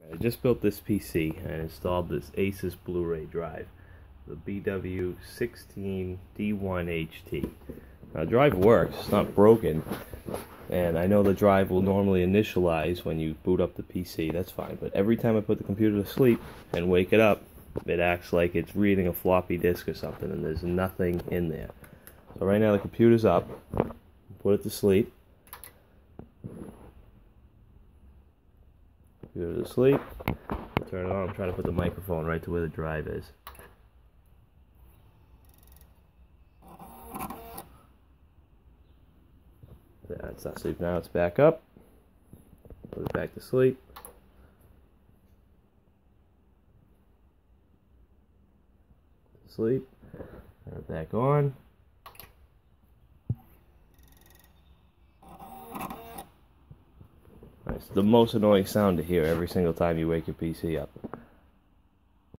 I just built this PC and installed this Asus Blu-ray drive, the BW-16D1HT. Now, the drive works, it's not broken, and I know the drive will normally initialize when you boot up the PC, that's fine, but every time I put the computer to sleep and wake it up, it acts like it's reading a floppy disk or something, and there's nothing in there. So right now the computer's up, put it to sleep. Computer to sleep. Turn it on. I'm trying to put the microphone right to where the drive is. That's not sleep now. It's back up. Put it back to sleep. Sleep. Turn it back on. It's the most annoying sound to hear every single time you wake your PC up.